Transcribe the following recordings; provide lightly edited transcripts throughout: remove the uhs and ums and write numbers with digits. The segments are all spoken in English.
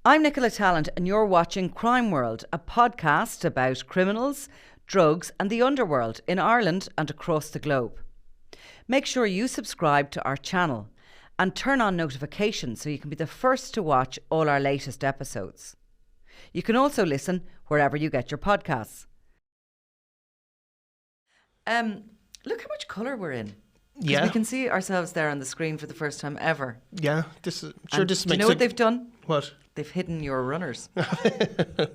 I'm Nicola Talent and you're watching Crime World, a podcast about criminals, drugs and the underworld in Ireland and across the globe. Make sure you subscribe to our channel and turn on notifications so you can be the first to watch all our latest episodes. You can also listen wherever you get your podcasts. Look how much colour we're in. Yeah. We can see ourselves there on the screen for the first time ever. Yeah, this makes. Do you know what they've done? What? They've hidden your runners. I'm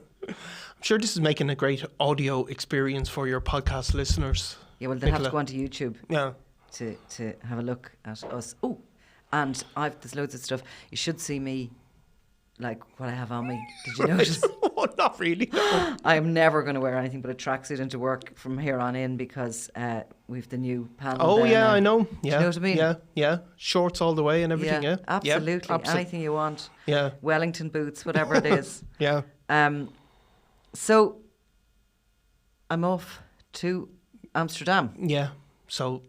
sure this is making a great audio experience for your podcast listeners. Yeah, well, they'll have to go onto YouTube. Yeah. To have a look at us. Oh, and there's loads of stuff. You should see me, like what I have on me. Did you notice? Oh, not really. No. I am never going to wear anything but a tracksuit into work from here on in because we've the new panel. Oh there yeah, now. I know. Yeah. Do you know what I mean? Yeah. Shorts all the way and everything. Yeah. Absolutely. Yeah, Anything you want. Yeah. Wellington boots, whatever it is. Yeah. So I'm off to Amsterdam. Yeah. So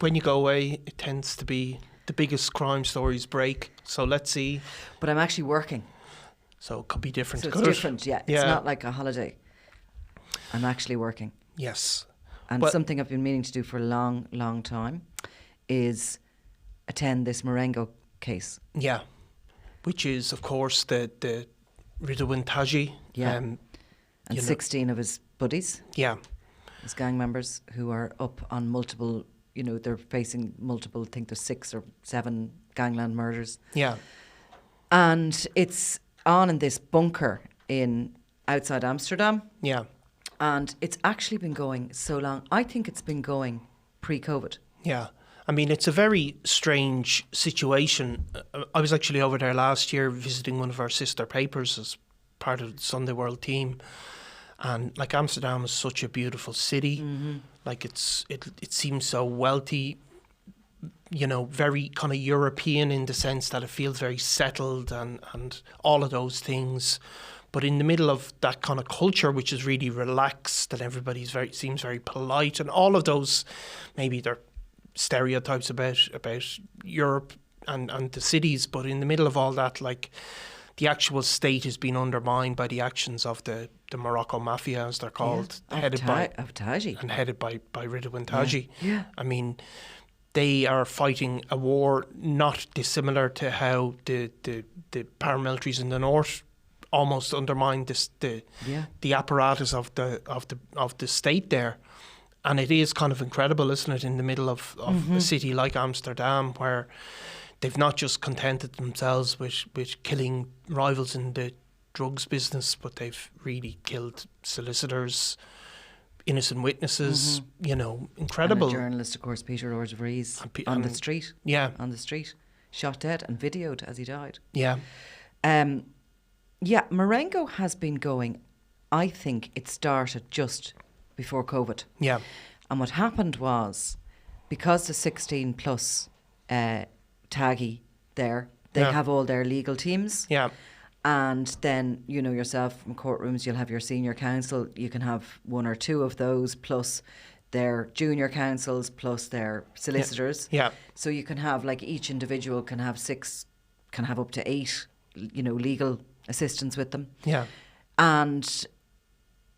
when you go away, it tends to be the biggest crime stories break. So let's see. But I'm actually working. So it could be different. So it's different, yeah. It's not like a holiday. I'm actually working. Yes. And something I've been meaning to do for a long, long time is attend this Marengo case. Yeah. Which is, of course, the Ridouan Taghi. Yeah. And 16 of his buddies. Yeah. His gang members who are up on multiple, they're facing multiple, I think there's 6 or 7 gangland murders. Yeah. And it's on in this bunker outside Amsterdam. Yeah. And it's actually been going so long. I think it's been going pre-COVID. Yeah. I mean, it's a very strange situation. I was actually over there last year visiting one of our sister papers as part of the Sunday World team. And like Amsterdam is such a beautiful city. Mm-hmm. Like it seems so wealthy, very kind of European in the sense that it feels very settled and all of those things. But in the middle of that kind of culture, which is really relaxed and everybody's seems very polite and all of those, maybe they're stereotypes about Europe and the cities. But in the middle of all that, like the actual state has been undermined by the actions of the Morocco Mafia, as they're called, headed by Ridouan Taghi. Yeah. I mean, they are fighting a war not dissimilar to how the paramilitaries in the north almost undermined the apparatus of the state there. And it is kind of incredible, isn't it, in the middle of a city like Amsterdam, where they've not just contented themselves with killing rivals in the drugs business, but they've really killed solicitors, innocent witnesses, incredible. And a journalist, of course, Peter Lord of Rees, on the street. Yeah. On the street. Shot dead and videoed as he died. Yeah. Marengo has been going, I think it started just before COVID. Yeah. And what happened was, because the 16 plus Taghi there, they have all their legal teams. Yeah. And then, yourself from courtrooms, you'll have your senior counsel. You can have 1 or 2 of those, plus their junior counsels, plus their solicitors. Yeah. So you can have, like, each individual can have 6, can have up to 8, legal assistants with them. Yeah. And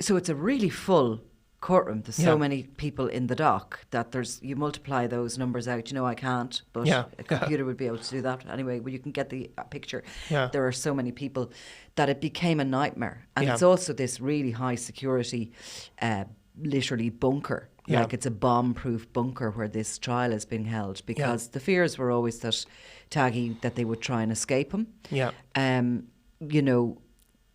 so it's a really full courtroom. There's so many people in the dock that you multiply those numbers out. I can't, but a computer would be able to do that anyway. But you can get the picture. Yeah. There are so many people that it became a nightmare. And it's also this really high security, literally bunker. Yeah. Like it's a bomb-proof bunker where this trial is being held, because the fears were always that they would try and escape him. Yeah.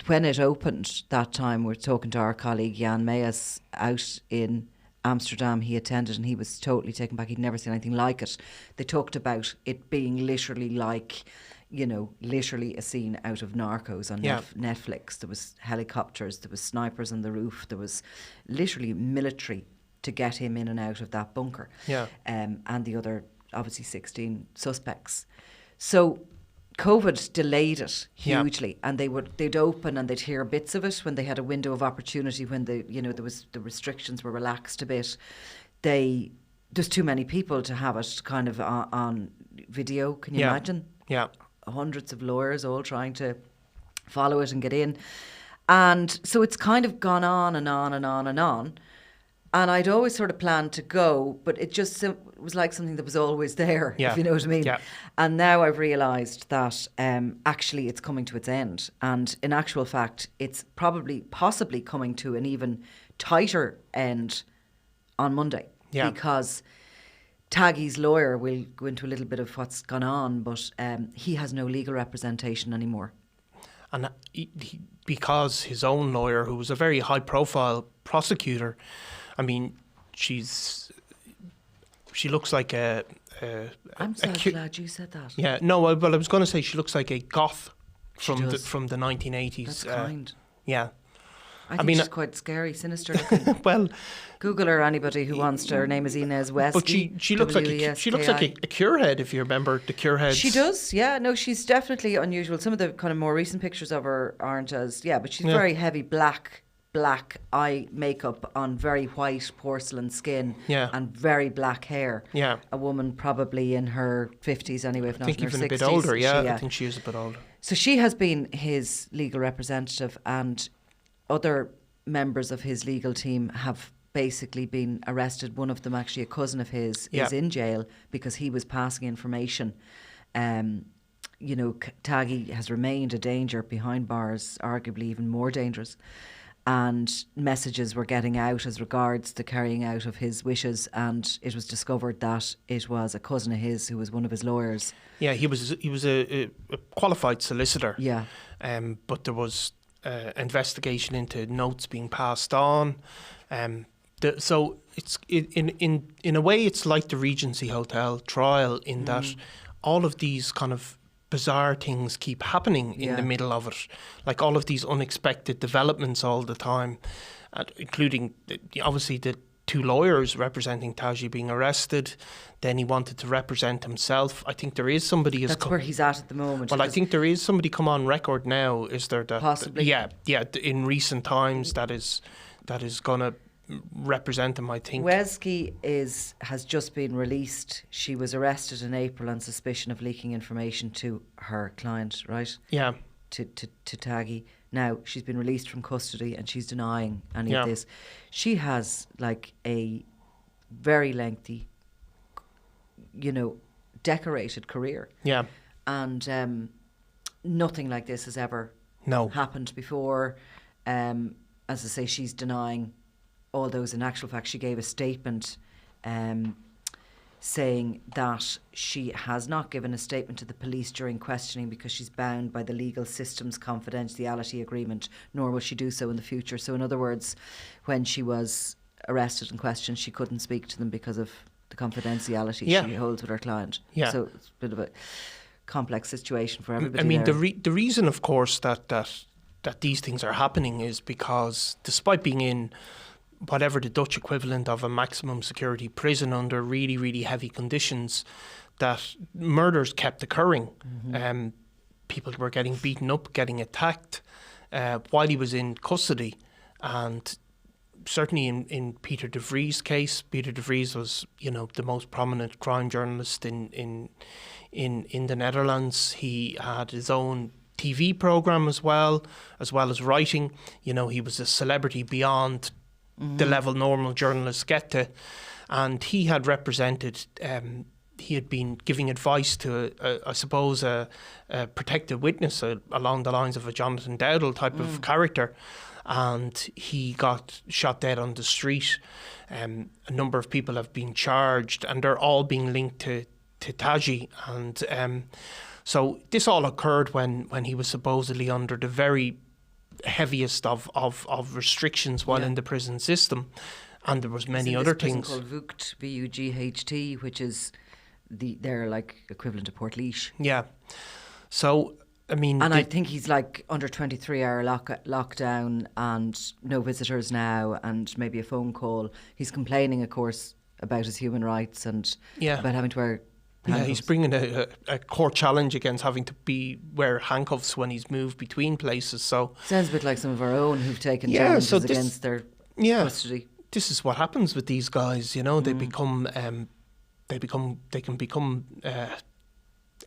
When it opened that time, we're talking to our colleague Jan Meijers out in Amsterdam. He attended and he was totally taken back. He'd never seen anything like it. They talked about it being literally like, literally a scene out of Narcos on Netflix. There was helicopters, there was snipers on the roof, there was literally military to get him in and out of that bunker. Yeah. And the other, obviously, 16 suspects. So COVID delayed it hugely, and they'd open and they'd hear bits of it when they had a window of opportunity, when the restrictions were relaxed a bit. There's too many people to have it kind of on video. Can you imagine? Yeah. Hundreds of lawyers all trying to follow it and get in. And so it's kind of gone on and on and on and on. And I'd always sort of planned to go, but it just was like something that was always there, if you know what I mean. Yeah. And now I've realised that actually it's coming to its end. And in actual fact, it's possibly coming to an even tighter end on Monday. Yeah. Because Taghi's lawyer, will go into a little bit of what's gone on, but he has no legal representation anymore. And because his own lawyer, who was a very high-profile prosecutor, I mean, she looks like I'm so glad you said that. Yeah, no, well, I was going to say she looks like a goth from the 1980s. That's kind. Yeah. I mean, she's quite scary, sinister looking. Well, Google her, anybody who wants to. Her name is Inez Weski. But she looks like a cure head, if you remember the cure heads. She does, yeah. No, she's definitely unusual. Some of the kind of more recent pictures of her aren't as, but she's very heavy black eye makeup on very white porcelain skin and very black hair. Yeah. A woman probably in her 50s anyway, if not in her 60s. I think even a bit older, I think she is a bit older. So she has been his legal representative, and other members of his legal team have basically been arrested. One of them, actually a cousin of his, is in jail because he was passing information. Taghi has remained a danger behind bars, arguably even more dangerous. And messages were getting out as regards the carrying out of his wishes, and it was discovered that it was a cousin of his who was one of his lawyers. Yeah, he was a qualified solicitor. Yeah. But there was investigation into notes being passed on. So it's in a way it's like the Regency Hotel trial in that all of these kind of bizarre things keep happening in the middle of it, like all of these unexpected developments all the time, including obviously the two lawyers representing Taghi being arrested. Then he wanted to represent himself. I think there is somebody. That's where he's at the moment. Well, I think there is somebody come on record now. Is there that? Possibly. Yeah. In recent times, that is going to represent him, I think. Weski has just been released. She was arrested in April on suspicion of leaking information to her client, right? Yeah. To Taghi. Now, she's been released from custody and she's denying any of this. She has like a very lengthy, decorated career. Yeah. And nothing like this has ever happened before. As I say, she's denying all those. In actual fact, she gave a statement saying that she has not given a statement to the police during questioning because she's bound by the legal system's confidentiality agreement, nor will she do so in the future. So in other words, when she was arrested and questioned, she couldn't speak to them because of the confidentiality she holds with her client. Yeah. So it's a bit of a complex situation for everybody. I mean, the reason, of course, that these things are happening is because despite being in whatever the Dutch equivalent of a maximum security prison under really, really heavy conditions, that murders kept occurring. People were getting beaten up, getting attacked while he was in custody. And certainly in Peter de Vries' case, Peter de Vries was, the most prominent crime journalist in the Netherlands. He had his own TV program as well as writing. He was a celebrity beyond the level normal journalists get to, and he had represented. He had been giving advice to, I suppose, a protected witness along the lines of a Jonathan Dowdall type of character, and he got shot dead on the street. A number of people have been charged, and they're all being linked to Taghi, and so this all occurred when he was supposedly under the very heaviest of restrictions while in the prison system, and there was many other things. Called VUGT, VUGHT, which is their like equivalent to Portlaoise. Yeah. So I mean, and I think he's like under 23-hour lockdown and no visitors now, and maybe a phone call. He's complaining, of course, about his human rights and about having to wear handcuffs. Yeah, he's bringing a court challenge against having to wear handcuffs when he's moved between places. So sounds a bit like some of our own who've taken challenges against their custody. This is what happens with these guys. They become they can become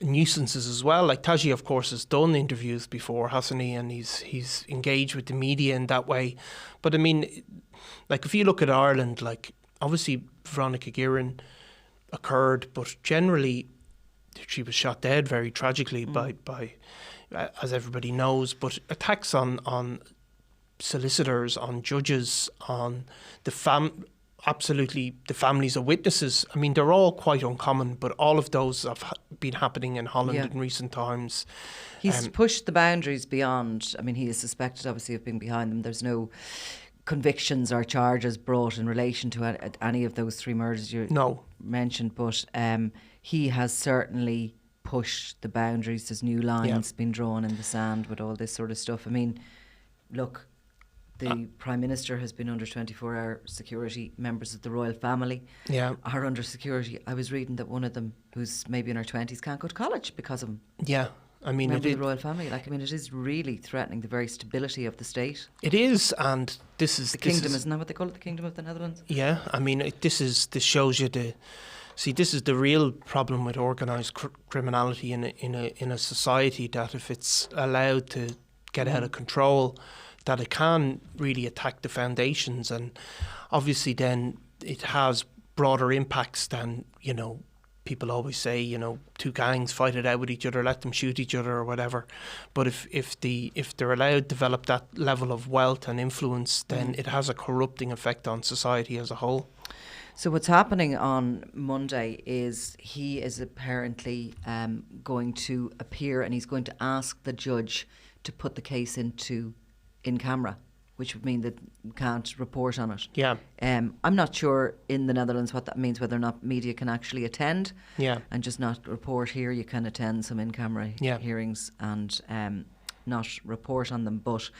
nuisances as well. Like Taghi, of course, has done interviews before, hasn't he? And he's engaged with the media in that way. But I mean, like if you look at Ireland, like obviously Veronica Guerin occurred, but generally she was shot dead very tragically by as everybody knows. But attacks on solicitors, on judges, on absolutely the families of witnesses. I mean, they're all quite uncommon, but all of those have been happening in Holland in recent times. He's pushed the boundaries beyond. I mean, he is suspected, obviously, of being behind them. There's no convictions or charges brought in relation to any of those 3 murders you mentioned, but he has certainly pushed the boundaries. There's new lines being drawn in the sand with all this sort of stuff. I mean, look, the Prime Minister has been under 24-hour security. Members of the royal family are under security. I was reading that one of them, who's maybe in her 20s, can't go to college because of him. Yeah. I mean, member of the royal family. Like, I mean, it is really threatening the very stability of the state. It is, and this is the kingdom, isn't that what they call it? The Kingdom of the Netherlands. Yeah, I mean, this shows you this is the real problem with organised criminality in a society, that if it's allowed to get out of control, that it can really attack the foundations, and obviously then it has broader impacts than, you know, people always say, you know, 2 gangs fight it out with each other, let them shoot each other or whatever. But if they're allowed to develop that level of wealth and influence, then it has a corrupting effect on society as a whole. So what's happening on Monday is he is apparently going to appear, and he's going to ask the judge to put the case in camera, which would mean that we can't report on it. Yeah. I'm not sure in the Netherlands what that means, whether or not media can actually attend and just not report here. You can attend some in-camera hearings and not report on them, but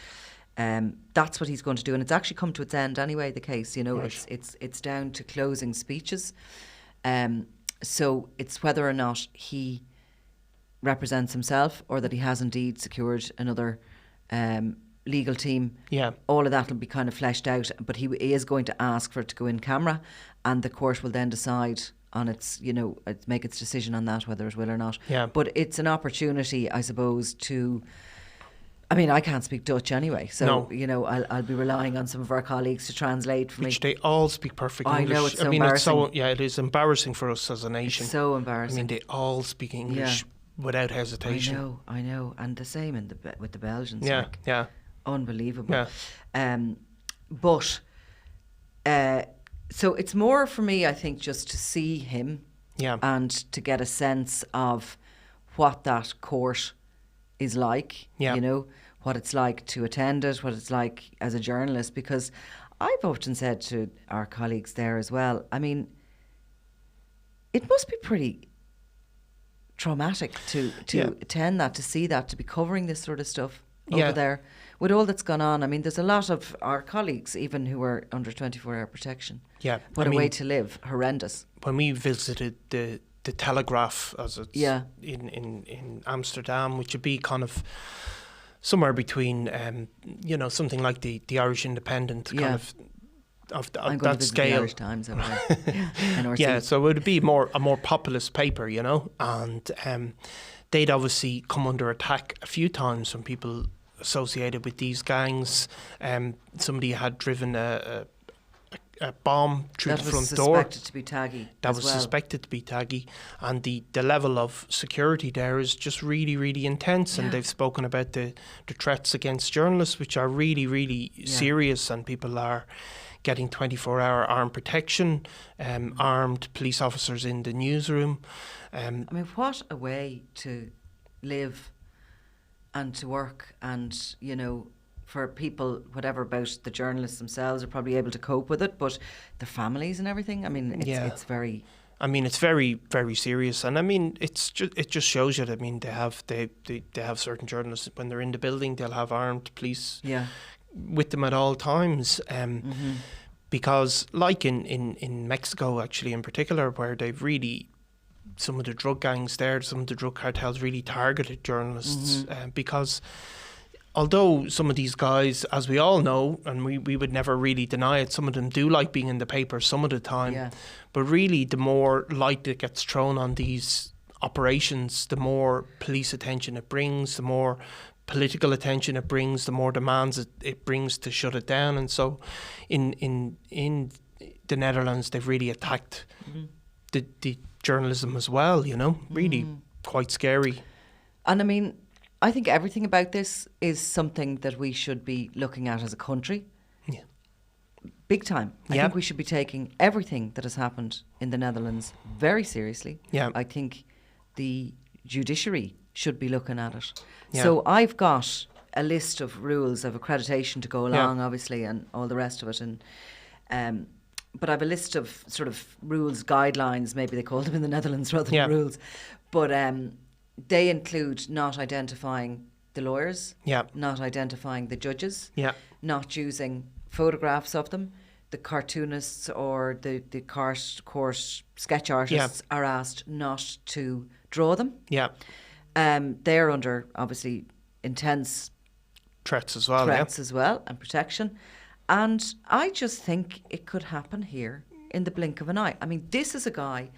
that's what he's going to do, and it's actually come to its end anyway, the case, you know. Right. It's down to closing speeches. So it's whether or not he represents himself or that he has indeed secured another legal team. Yeah. All of that will be kind of fleshed out, but he is going to ask for it to go in camera, and the court will then decide on its, you know, make its decision on that, whether it will or not. Yeah. But it's an opportunity, I suppose, to... I mean, I can't speak Dutch anyway, so, you know, I'll be relying on some of our colleagues to translate for me. Which they all speak perfect English. I know, it's so embarrassing. It is embarrassing for us as a nation. It's so embarrassing. I mean, they all speak English without hesitation. I know, and the same with the Belgians. Yeah, like, unbelievable. Yeah. So it's more for me, I think, just to see him and to get a sense of what that court is like, you know, what it's like to attend it, what it's like as a journalist, because I've often said to our colleagues there as well, I mean, it must be pretty traumatic to attend that, to see that, to be covering this sort of stuff over there with all that's gone on. I mean, there's a lot of our colleagues even who are under 24-hour protection. Yeah. What a way to live. Horrendous. When we visited the Telegraph, as it's in Amsterdam, which would be kind of somewhere between, you know, something like the Irish Independent, kind of that scale. The Irish Times over there. Yeah, so it would be a more populist paper, you know, and they'd obviously come under attack a few times from people associated with these gangs. Somebody had driven a bomb through the front door. That was suspected to be Taghi. That was suspected to be Taghi. And the level of security there is just really, really intense. And they've spoken about the threats against journalists, which are really, really serious. And people are getting 24-hour armed protection, armed police officers in the newsroom. I mean, what a way to live and to work, and, you know, for people, whatever about the journalists themselves, are probably able to cope with it, but the families and everything, I mean, it's very... I mean, it's very, very serious, and I mean, it just shows you that, I mean, they have certain journalists, when they're in the building, they'll have armed police with them at all times, because like in Mexico, actually, in particular, where they've really... some of the drug gangs there, some of the drug cartels really targeted journalists, because... although some of these guys, as we all know, and we would never really deny it, some of them do like being in the paper some of the time. Yeah. But really, the more light that gets thrown on these operations, the more police attention it brings, the more political attention it brings, the more demands it brings to shut it down. And so in the Netherlands, they've really attacked the journalism as well, you know, really quite scary. And I mean, I think everything about this is something that we should be looking at as a country. Yeah. Big time. I think we should be taking everything that has happened in the Netherlands very seriously. Yeah. I think the judiciary should be looking at it. Yeah. So I've got a list of rules of accreditation to go along, obviously, and all the rest of it. And but I have a list of sort of rules, guidelines, maybe they call them in the Netherlands rather than rules. But they include not identifying the lawyers, not identifying the judges, not using photographs of them. The cartoonists or the course sketch artists are asked not to draw them. They're under, obviously, intense threats as well, and protection. And I just think it could happen here in the blink of an eye. I mean, this is a guy,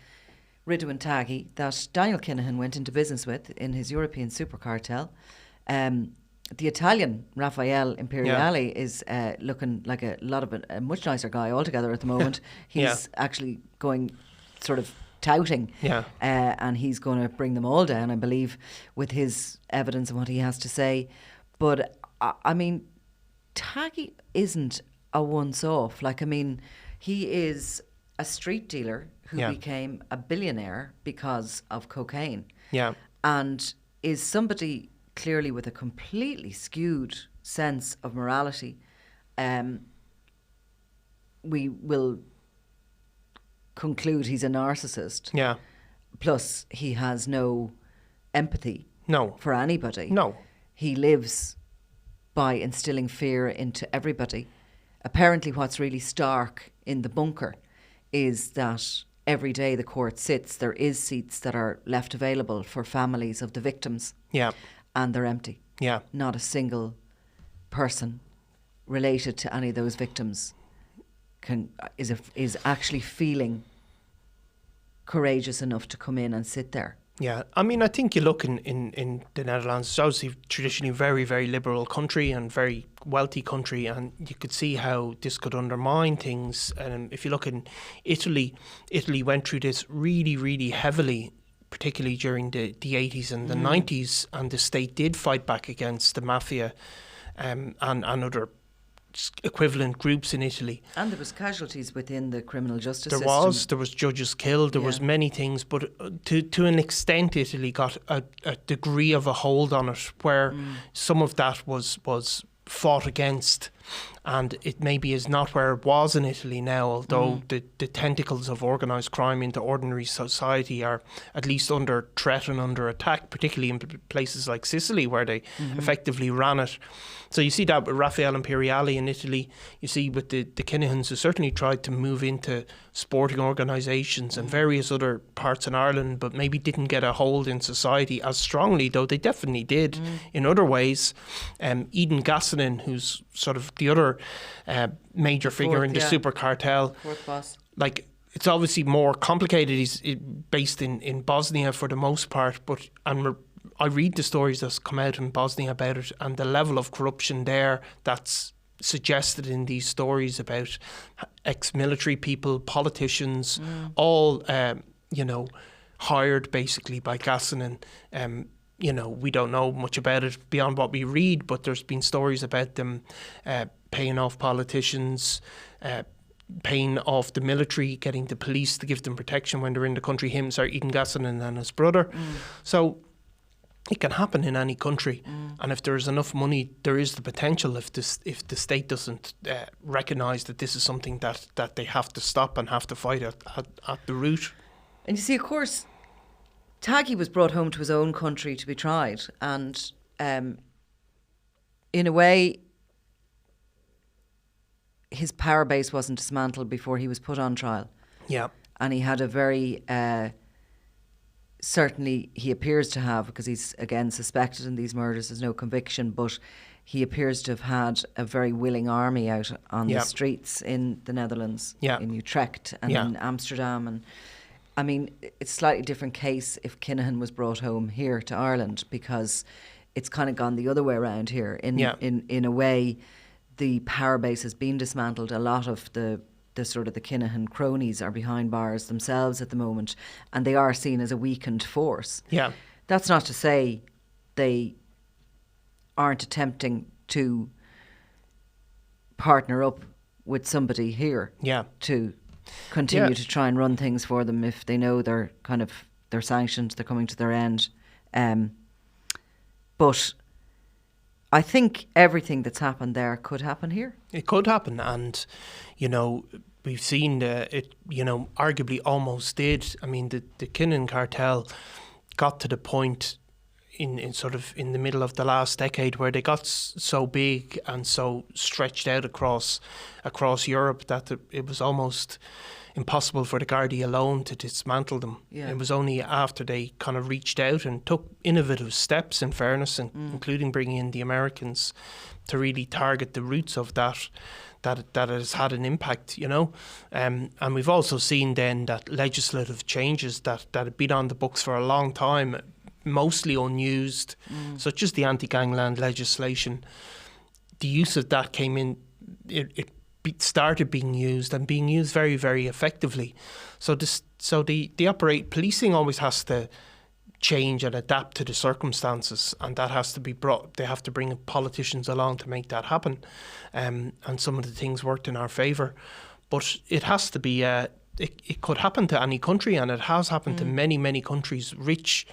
Ridouan Taghi, that Daniel Kinahan went into business with in his European Super Cartel. The Italian Raffaele Imperiale is looking like a much nicer guy altogether at the moment. He's actually going sort of touting, and he's going to bring them all down, I believe, with his evidence and what he has to say. But I mean, Taghi isn't a once-off. Like, I mean, he is a street dealer who became a billionaire because of cocaine. And is somebody clearly with a completely skewed sense of morality. We will conclude he's a narcissist. Plus, he has no empathy for anybody. He lives by instilling fear into everybody. Apparently what's really stark in the bunker is that every day the court sits, there is seats that are left available for families of the victims. And they're empty. Not a single person related to any of those victims is actually feeling courageous enough to come in and sit there. I mean, I think you look in the Netherlands, it's obviously traditionally a very, very liberal country and very wealthy country, and you could see how this could undermine things. And if you look in Italy went through this really, really heavily, particularly during the 80s and the 90s, and the state did fight back against the mafia and other equivalent groups in Italy. And there was casualties within the criminal justice system. There was judges killed, there was many things, but to an extent Italy got a degree of a hold on it where some of that was fought against, and it maybe is not where it was in Italy now, although the tentacles of organised crime into ordinary society are at least under threat and under attack, particularly in places like Sicily where they effectively ran it. So you see that with Raffaele Imperiale in Italy, you see with the Kinahans, who certainly tried to move into sporting organisations and various other parts in Ireland, but maybe didn't get a hold in society as strongly, though they definitely did in other ways. Eden Gassanin, who's sort of the other major figure in the Super Cartel. Fourth boss. Like, it's obviously more complicated. He's based in Bosnia for the most part, but I read the stories that's come out in Bosnia about it, and the level of corruption there that's suggested in these stories about ex-military people, politicians, all hired basically by Gassanin. We don't know much about it beyond what we read, but there's been stories about them paying off politicians, paying off the military, getting the police to give them protection when they're in the country. Eden Gassanin and his brother. So it can happen in any country, and if there is enough money, there is the potential. If the state doesn't recognise that this is something that they have to stop and have to fight at the root. And you see, of course, Taghi was brought home to his own country to be tried, and in a way, his power base wasn't dismantled before he was put on trial. And he had a very certainly he appears to have, because he's again suspected in these murders, there's no conviction, but he appears to have had a very willing army out on the streets in the Netherlands, in Utrecht and in Amsterdam, I mean, it's a slightly different case if Kinahan was brought home here to Ireland, because it's kind of gone the other way around here. In a way, the power base has been dismantled. A lot of the sort of the Kinahan cronies are behind bars themselves at the moment, and they are seen as a weakened force. Yeah. That's not to say they aren't attempting to partner up with somebody here to continue to try and run things for them if they know they're sanctioned, they're coming to their end. But I think everything that's happened there could happen here. It could happen, and we've seen it. Arguably almost did. I mean, the Kinahan cartel got to the point in sort of in the middle of the last decade where they got so big and so stretched out across Europe that it was almost impossible for the Gardaí alone to dismantle them. Yeah. It was only after they kind of reached out and took innovative steps, in fairness, including bringing in the Americans to really target the roots of that it has had an impact, and we've also seen then that legislative changes that had been on the books for a long time, mostly unused, such as the anti-gangland legislation. The use of that came in, it started being used and being used very, very effectively. So policing always has to change and adapt to the circumstances, and that has to be brought. They have to bring politicians along to make that happen, and some of the things worked in our favour. But it has to be. It could happen to any country, and it has happened to many, many countries, rich,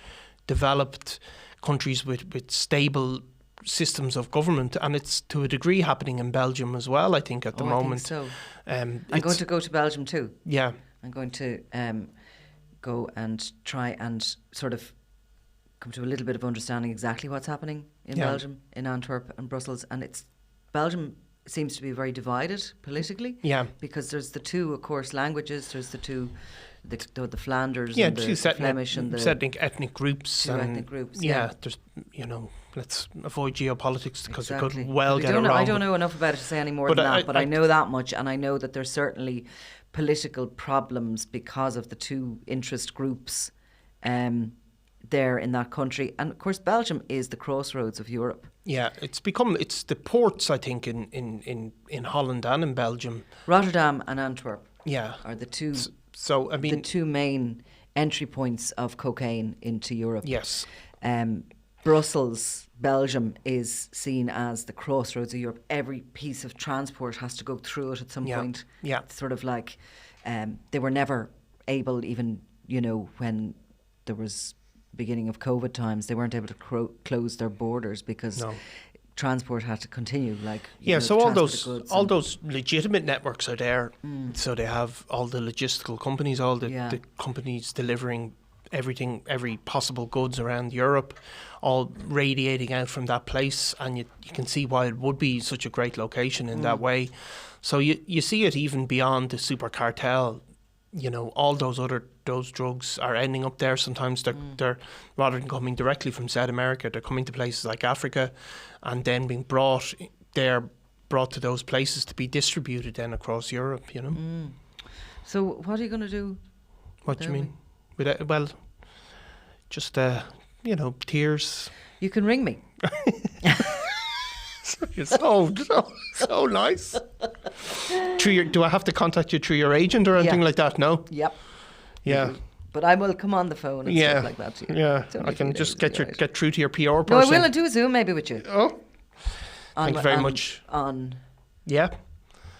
developed countries with stable systems of government, and it's to a degree happening in Belgium as well, I think, at the moment. I think so. I'm going to go to Belgium too. Yeah. I'm going to go and try and sort of come to a little bit of understanding exactly what's happening in Belgium, in Antwerp and Brussels. And Belgium seems to be very divided politically. Yeah. Because there's the two, of course, languages. There's the two, the Flanders and the Flemish and the ethnic groups. Two ethnic groups. Yeah. There's, let's avoid geopolitics because it could well get around. I don't know enough about it to say any more than that, but I know that much, and I know that there's certainly political problems because of the two interest groups there in that country. And of course, Belgium is the crossroads of Europe. Yeah, it's the ports, I think, in Holland and in Belgium. Rotterdam and Antwerp are the two. So I mean, the two main entry points of cocaine into Europe. Yes. Brussels, Belgium, is seen as the crossroads of Europe. Every piece of transport has to go through it at some point. Yeah. It's sort of like they were never able, even, when there was beginning of COVID times, they weren't able to close their borders because transport had to continue. So all those legitimate networks are there. So they have all the logistical companies, all the companies delivering everything, every possible goods around Europe, all radiating out from that place, and you can see why it would be such a great location in that way. So you see it even beyond the super cartel. All those drugs are ending up there. Sometimes they're rather than coming directly from South America, they're coming to places like Africa, and then being brought to those places to be distributed then across Europe. So what are you going to do? What do you mean? Well, just tears. You can ring me. It's so nice. Do I have to contact you through your agent or anything like that? No. Yep. Yeah. But I will come on the phone and stuff like that to you. Yeah. I can just get through to your PR person. No, I will. I'll do a Zoom maybe with you. Oh. Thank you very much.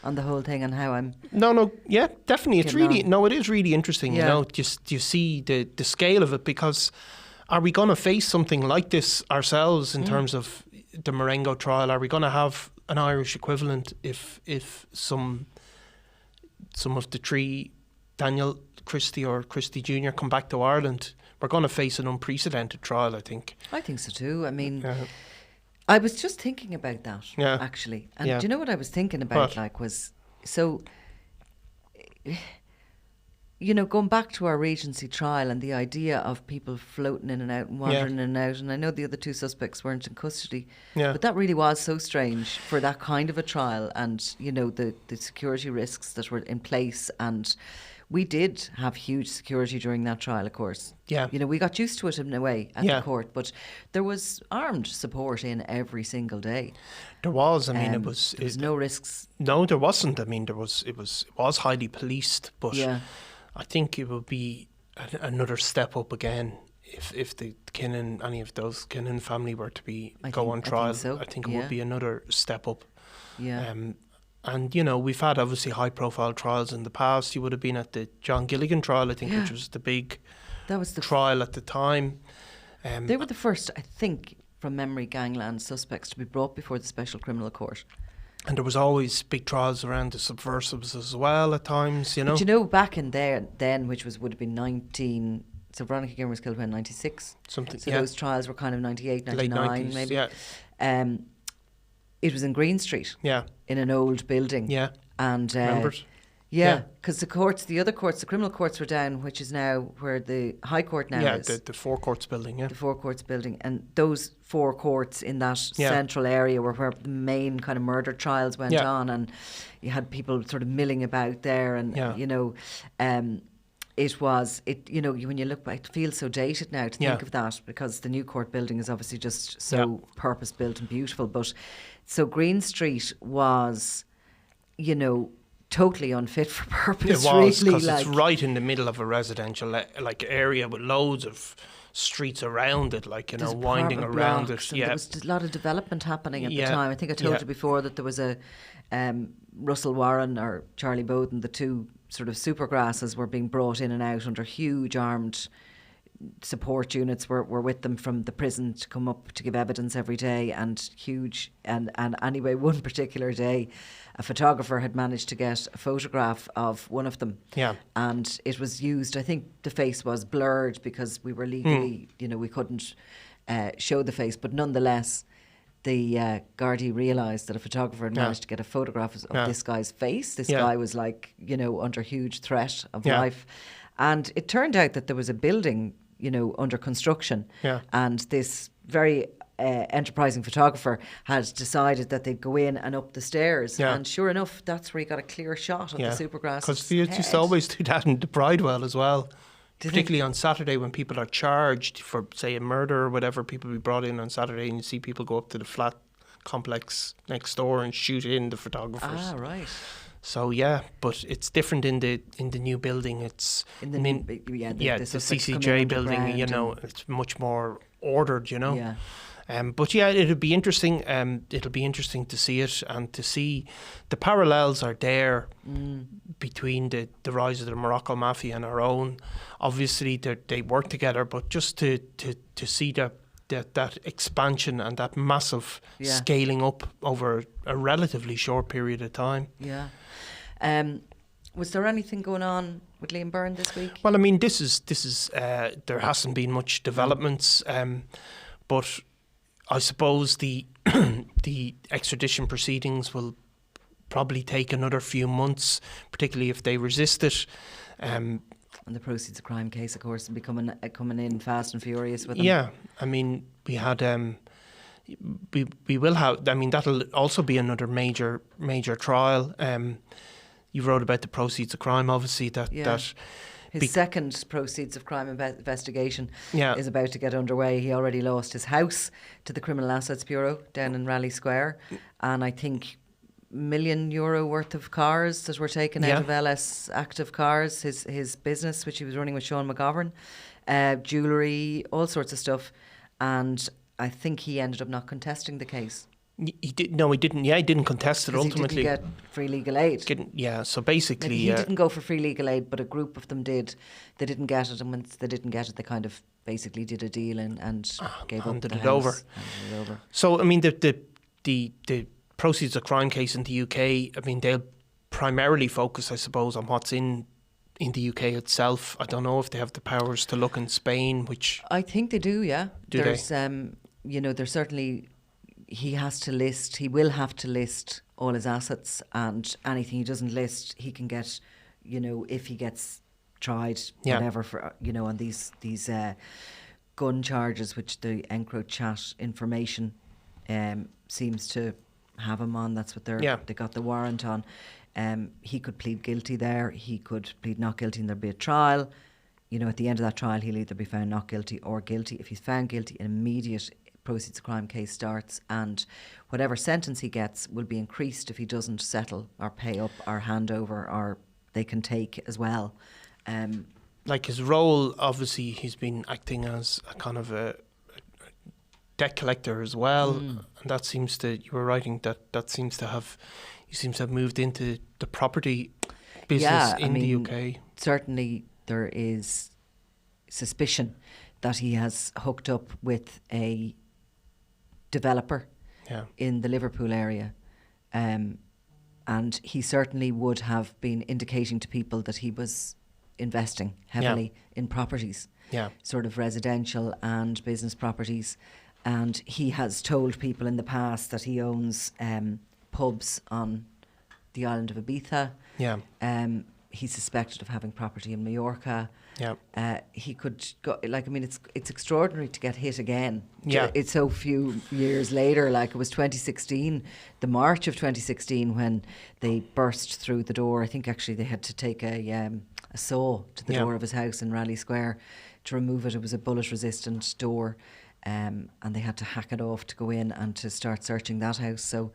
On the whole thing and how I'm. No, yeah, definitely. It is really interesting. Just you see the scale of it, because are we going to face something like this ourselves in terms of the Marengo trial? Are we going to have an Irish equivalent if some of the three, Daniel, Christie or Christie Jr., come back to Ireland? We're going to face an unprecedented trial, I think. I think so too. I mean, I was just thinking about that, actually. And do you know what I was thinking about? Going back to our Regency trial and the idea of people floating in and out and wandering in and out. And I know the other two suspects weren't in custody. Yeah. But that really was so strange for that kind of a trial, and, the security risks that were in place, and we did have huge security during that trial, of course. Yeah. You know, we got used to it in a way at the court, but there was armed support in every single day. There was. I mean, there was no risks. No, there wasn't. I mean, it was highly policed, but I think it would be another step up again if any of those Kinahan family were to go on trial. I think it would be another step up. Yeah. And, you know, we've had obviously high-profile trials in the past. You would have been at the John Gilligan trial, I think, which was the big trial at the time. They were the first, I think, from memory, gangland suspects to be brought before the Special Criminal Court. And there was always big trials around the subversives as well at times, you know. But you know, back in there then, which would have been 19... So Veronica Gilmore was killed in 96. Something, so those trials were kind of 98, 99, late 90s, maybe. Yeah. It was in Green Street. Yeah. In an old building. Yeah. And remember it? Yeah, because the other courts, the criminal courts were down, which is now where the High Court now is. Yeah, the Four Courts building, yeah. The Four Courts building. And those four courts in that central area were where the main kind of murder trials went on, and you had people sort of milling about there, and, you know... you know, when you look back, it feels so dated now to think of that, because the new court building is obviously just so purpose-built and beautiful. But so Green Street was, you know, totally unfit for purpose. It was, really, because it's right in the middle of a residential area with loads of streets around it, like, you know, winding around it. There was a lot of development happening at the time. I think I told you before that there was a Russell Warren or Charlie Bowden, the two sort of supergrasses were being brought in and out under huge armed support units were with them from the prison to come up to give evidence every day, and huge and anyway, one particular day a photographer had managed to get a photograph of one of them, and it was used. I think the face was blurred because we were legally you know, we couldn't show the face, but nonetheless the Gardaí realised that a photographer had managed to get a photograph of this guy's face. This guy was, like, you know, under huge threat of life. And it turned out that there was a building, you know, under construction. And this very enterprising photographer had decided that they'd go in and up the stairs. And sure enough, that's where he got a clear shot of the supergrass. Because they used to always do that in the Bridewell as well. Particularly on Saturday when people are charged for, say, a murder or whatever, people be brought in on Saturday, and you see people go up to the flat complex next door and shoot in the photographers. Ah, right. So yeah, but it's different in the new building. It's the CCJ building. You know, it's much more ordered. You know. Yeah. But yeah, it'll be interesting. It'll be interesting to see it and to see the parallels are there between the rise of the Morocco Mafia and our own. Obviously, they work together, but just to see that expansion and that massive scaling up over a relatively short period of time. Yeah. Was there anything going on with Liam Byrne this week? Well, I mean, this is there hasn't been much developments, but I suppose the extradition proceedings will probably take another few months, particularly if they resist it. And the proceeds of crime case, of course, will be coming in fast and furious with them. Yeah, I mean, we had we will have. I mean, that'll also be another major trial. You wrote about the proceeds of crime, obviously. His second proceeds of crime investigation is about to get underway. He already lost his house to the Criminal Assets Bureau down in Raleigh Square, and I think €1 million worth of cars that were taken out of LS Active Cars, his business, which he was running with Sean McGovern, jewellery, all sorts of stuff, and I think he ended up not contesting the case. He did. No, he didn't. Yeah, he didn't contest it ultimately. He didn't get free legal aid. So basically, he didn't go for free legal aid, but a group of them did. They didn't get it, and once they didn't get it, they kind of basically did a deal and gave up the house. Handed it over. So I mean, the proceeds of crime case in the UK. I mean, they'll primarily focus, I suppose, on what's in the UK itself. I don't know if they have the powers to look in Spain, which I think they do. Yeah, there's there's certainly. He will have to list all his assets, and anything he doesn't list, he can get, if he gets tried, whatever, for, on these gun charges, which the EncroChat information seems to have him on. That's what they got the warrant on. He could plead guilty there. He could plead not guilty and there'd be a trial. You know, at the end of that trial, he'll either be found not guilty or guilty. If he's found guilty, an immediate proceeds of crime case starts, and whatever sentence he gets will be increased if he doesn't settle or pay up or hand over, or they can take as well. Like his role, obviously, he's been acting as a kind of a debt collector as well, and that seems to, you were writing that seems to have, he seems to have moved into the property business in the UK. Certainly there is suspicion that he has hooked up with a developer in the Liverpool area, and he certainly would have been indicating to people that he was investing heavily in properties, sort of residential and business properties. And he has told people in the past that he owns pubs on the island of Ibiza. He's suspected of having property in Mallorca. He could go, like, I mean, it's extraordinary to get hit again. It's so few years later. Like, it was 2016, the March of 2016, when they burst through the door. I think actually they had to take a saw to the door of his house in Raleigh Square to remove it. It was a bullet-resistant door. And they had to hack it off to go in and to start searching that house. So,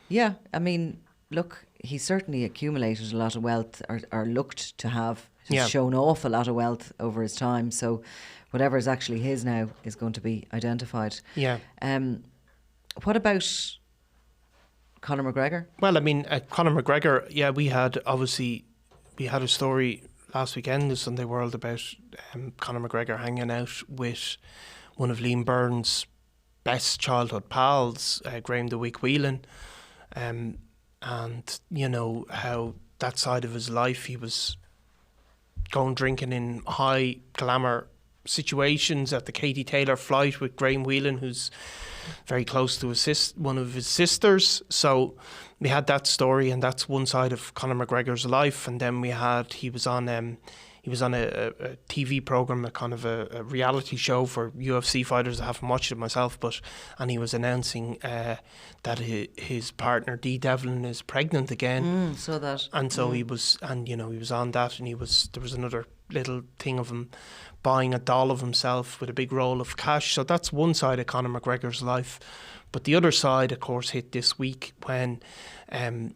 yeah, I mean, look, he certainly accumulated a lot of wealth, or looked to have. He's shown off a lot of wealth over his time. So whatever is actually his now is going to be identified. What about Conor McGregor? Well, I mean, Conor McGregor, we had a story last weekend, the Sunday World, about Conor McGregor hanging out with one of Liam Byrne's best childhood pals, Graham the Wick Whelan, and you know how that side of his life, he was going drinking in high glamour situations at the Katie Taylor flight with Graham Whelan, who's very close to one of his sisters. So we had that story, and that's one side of Conor McGregor's life. And then he was on a TV program, a kind of a reality show for UFC fighters. I haven't watched it myself, and he was announcing that his partner Dee Devlin is pregnant again. So that, and so he was, and you know, he was on that, and there was another little thing of him buying a doll of himself with a big roll of cash. So that's one side of Conor McGregor's life. But the other side, of course, hit this week when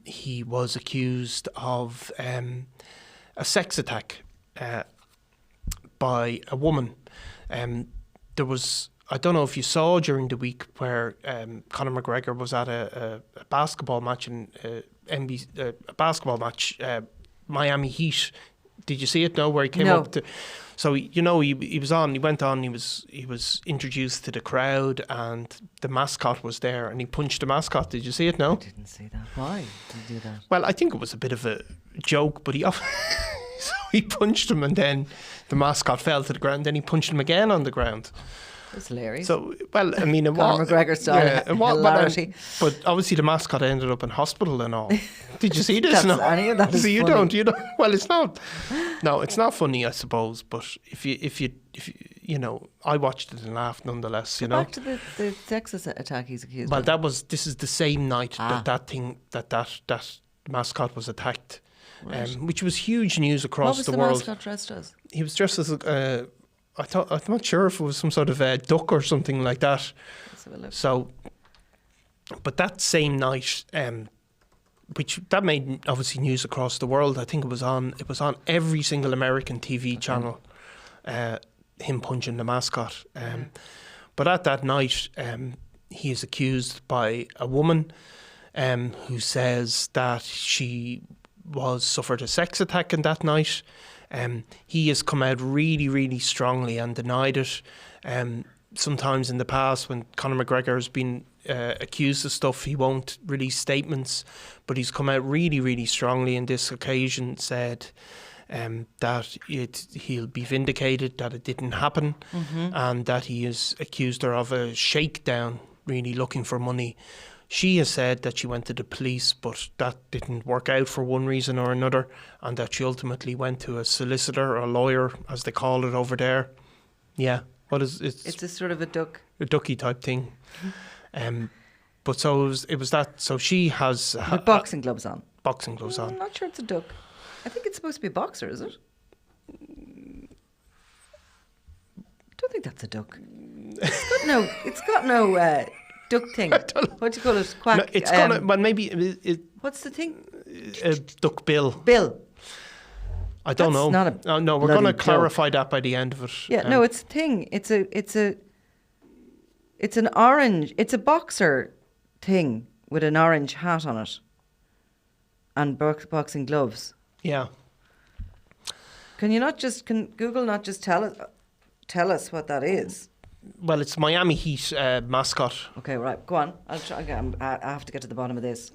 he was accused of a sex attack by a woman. There was, I don't know if you saw during the week, where Conor McGregor was at a basketball match Miami Heat. Did you see it? No, where he came up to. So you know, he went on. He was introduced to the crowd, and the mascot was there, and he punched the mascot. Did you see it? No, I didn't see that. Why did he do that? Well, I think it was a bit of a joke, but so he punched him, and then the mascot fell to the ground. Then he punched him again on the ground. That's hilarious. So, well, I mean, Conor McGregor style hilarity. But obviously, the mascot ended up in hospital and all. Did you see this? No, any of that is so you funny. don't. Well, it's not. No, it's not funny, I suppose. But if you know, I watched it and laughed nonetheless. You know. Back to the sex attack he's accused. Well, this is the same night that mascot was attacked, right. Which was huge news across the world. What was the mascot dressed as? He was dressed as I'm not sure if it was some sort of a duck or something like that. Let's have a look. So, but that same night, that made obviously news across the world. I think it was on every single American TV channel. Him punching the mascot. But at that night, he is accused by a woman who says that she suffered a sex attack in that night. He has come out really, really strongly and denied it. Sometimes in the past, when Conor McGregor has been accused of stuff, he won't release statements, but he's come out really, really strongly on this occasion, said that he'll be vindicated, that it didn't happen, and that he has accused her of a shakedown, really looking for money. She has said that she went to the police, but that didn't work out for one reason or another, and that she ultimately went to a solicitor or a lawyer, as they call it over there. Yeah, it's a sort of a ducky type thing. But so it was that. So she has with boxing gloves on. boxing gloves on. I'm not sure it's a duck. I think it's supposed to be a boxer, is it? I don't think that's a duck. It's got no duck thing. What do you call it? Quack. No, it's gonna. Well, maybe what's the thing? A duck bill. Bill. I don't know. Not a no, we're going to bloody clarify that by the end of it. Yeah, no, it's a thing. It's an orange. It's a boxer thing with an orange hat on it and boxing gloves. Yeah. Can Google not just tell us what that is? Well, it's Miami Heat mascot. Okay, right. Go on. I'll try. I have to get to the bottom of this.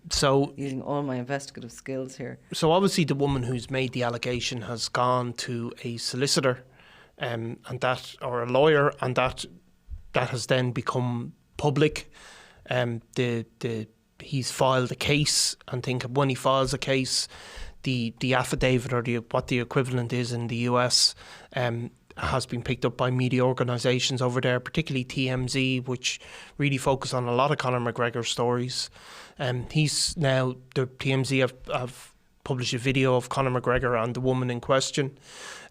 So using all my investigative skills here. So obviously the woman who's made the allegation has gone to a solicitor, and that, or a lawyer, and that has then become public. He's filed a case, and think when he files a case, the affidavit, or what the equivalent is in the US, has been picked up by media organisations over there, particularly TMZ, which really focus on a lot of Conor McGregor stories. He's now, the TMZ have published a video of Conor McGregor and the woman in question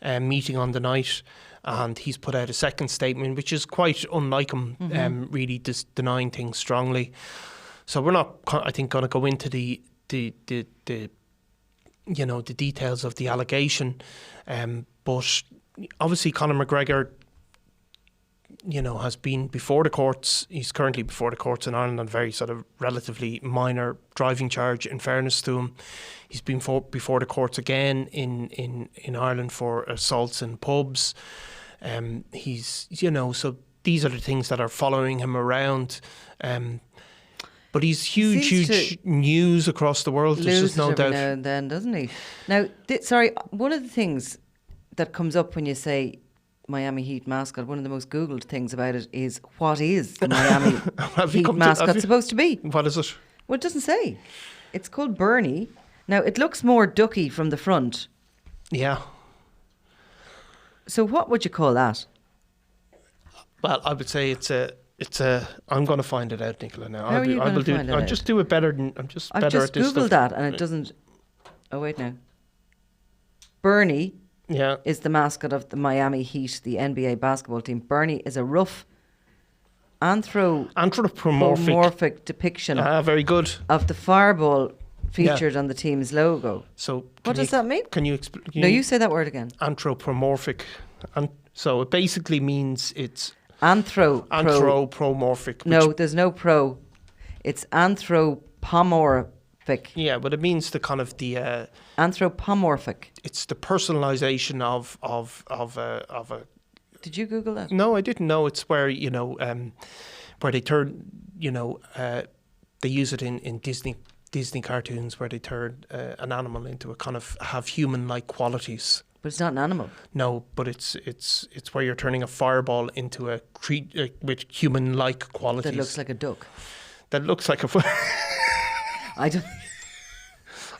meeting on the night, and he's put out a second statement, which is quite unlike him, really denying things strongly. So we're not, I think, going to go into the details of the allegation, but obviously Conor McGregor, has been before the courts. He's currently before the courts in Ireland on a very sort of relatively minor driving charge, in fairness to him. He's been before the courts again in Ireland for assaults in pubs. He's, so these are the things that are following him around. But he's huge news across the world. There's just no doubt. Now and then, doesn't he? Now, one of the things that comes up when you say Miami Heat mascot, one of the most Googled things about it is, what is the Miami Heat mascot supposed to be? What is it? Well, it doesn't say. It's called Byrne. Now, it looks more ducky from the front. Yeah. So what would you call that? Well, I would say it's a. I'm going to find it out, Nicola. Now, How are you going to find it out? I'll just do it better than. I'm just I've better just at this Googled stuff. that, and it doesn't. Oh wait, now. Byrne. Yeah. Is the mascot of the Miami Heat, the NBA basketball team. Byrne is a rough anthropomorphic depiction. Very good. Of the fireball featured on the team's logo. So what does that mean? Can you explain? No, you say that word again. Anthropomorphic. So it basically means it's anthropomorphic. No, there's no pro. It's anthropomorphic. Yeah, but it means the kind of the anthropomorphic. It's the personalization of a. Did you Google that? No, I didn't know. It's where where they turn they use it in Disney cartoons, where they turn an animal into a kind of have human-like qualities. But it's not an animal. No, but it's where you're turning a fireball into a creature with human-like qualities. That looks like a duck. That looks like a. I don't.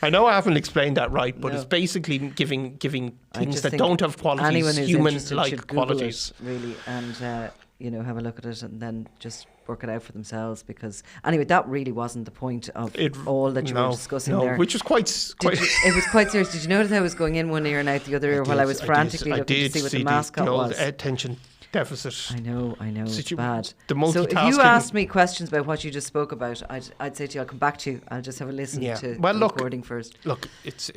I know I haven't explained that right, but it's basically giving things that don't have qualities, human-like qualities. It, really, and have a look at it and then just work it out for themselves. Because anyway, that really wasn't the point of all that you were discussing there. Which was quite. It was quite serious. Did you notice I was going in one ear and out the other ear while I was frantically looking to see what the mascot was? Attention deficit. I know, it's bad. The multitasking. So if you asked me questions about what you just spoke about, I'd say to you, I'll come back to you. I'll just have a listen to the recording first. Look, it's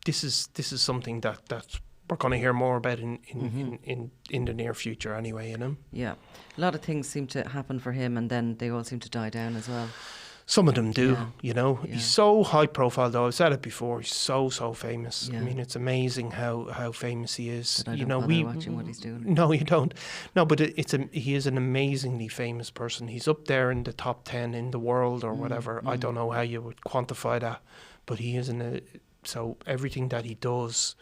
this is something that we're going to hear more about in the near future anyway, Yeah. A lot of things seem to happen for him, and then they all seem to die down as well. Some of them do, Yeah. He's so high profile, though. I've said it before. He's so famous. Yeah. I mean, it's amazing how famous he is. But I don't bother watching what he's doing. No, you don't. No, but he is an amazingly famous person. He's up there in the top 10 in the world or whatever. I don't know how you would quantify that, but he is so everything that he does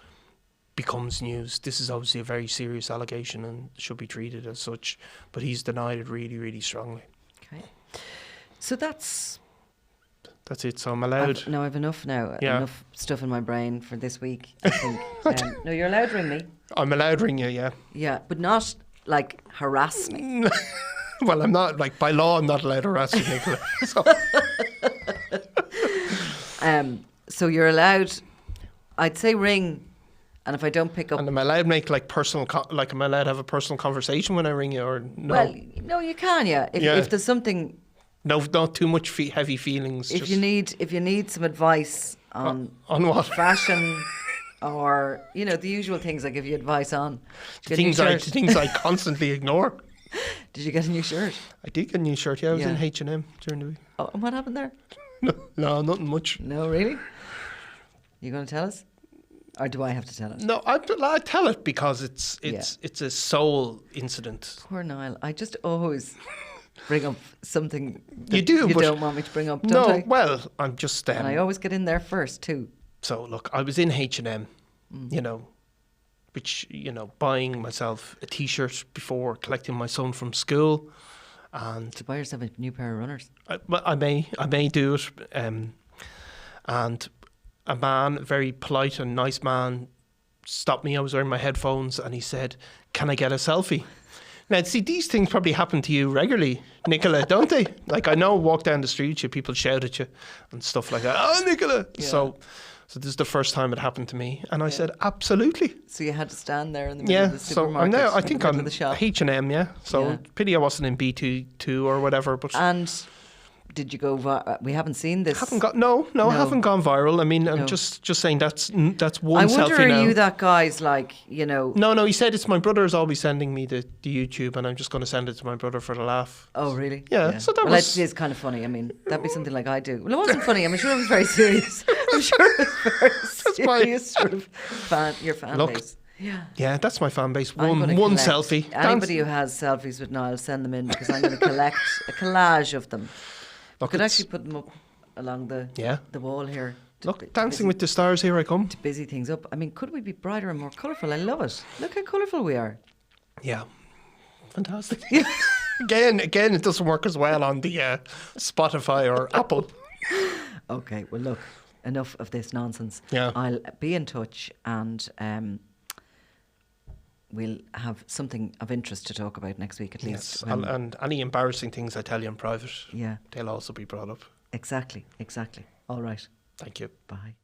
becomes news. This is obviously a very serious allegation and should be treated as such, but he's denied it really, really strongly. Okay. So that's it. So I'm allowed. No, I've enough now. Yeah. Enough stuff in my brain for this week, I think. No, you're allowed to ring me. I'm allowed to ring you, yeah. Yeah, but not like harass me. Well, I'm not, like, by law, I'm not allowed to harass you, Nicola. So. So you're allowed, I'd say ring, and if I don't pick up... And am I allowed to make like personal, am I allowed to have a personal conversation when I ring you, or no? Well, no, you can, yeah. If there's something... No, not too much heavy feelings. If you need some advice on what? fashion, or the usual things I give you advice on. Things I constantly ignore. Did you get a new shirt? I did get a new shirt. Yeah, I was in H&M during the week. Oh, and what happened there? No, nothing much. No, really? You going to tell us, or do I have to tell it? No, I tell it because it's a soul incident. Poor Niall. I just always bring up something that you don't want me to bring up, don't I? No, well, I'm just... and I always get in there first too. So, look, I was in H&M, which, buying myself a T-shirt before collecting my son from school. And to buy yourself a new pair of runners. I may do it. And a man, a very polite and nice man, stopped me. I was wearing my headphones, and he said, "Can I get a selfie?" Now, see, these things probably happen to you regularly, Nicola, don't they? Like, I know, walk down the street, people shout at you and stuff like that. Oh, Nicola! Yeah. So this is the first time it happened to me, and I said, absolutely. So you had to stand there in the middle of the supermarket. So I think I'm H&M, yeah. So pity I wasn't in B2 or whatever. But and did you go? We haven't seen this. Haven't gone viral. I mean, I'm just saying that's one selfie now. I wonder, are you that guy's like, No, he said it's my brother's always sending me the YouTube, and I'm just going to send it to my brother for the laugh. Oh, really? Yeah. So that it is kind of funny. I mean, that'd be something like I do. Well, it wasn't funny. I'm sure it was very serious. I'm sure it was very serious sort of your fan base. Yeah, that's my fan base. One selfie. Anybody who has selfies with Niall, send them in, because I'm going to collect a collage of them. I could actually put them up along the wall here. Look, Dancing with the Stars, here I come. To busy things up. I mean, could we be brighter and more colourful? I love it. Look how colourful we are. Yeah. Fantastic. Again, it doesn't work as well on the Spotify or Apple. Okay, well, look, enough of this nonsense. Yeah. I'll be in touch, and we'll have something of interest to talk about next week at least. Yes, and any embarrassing things I tell you in private, they'll also be brought up. Exactly. All right. Thank you. Bye.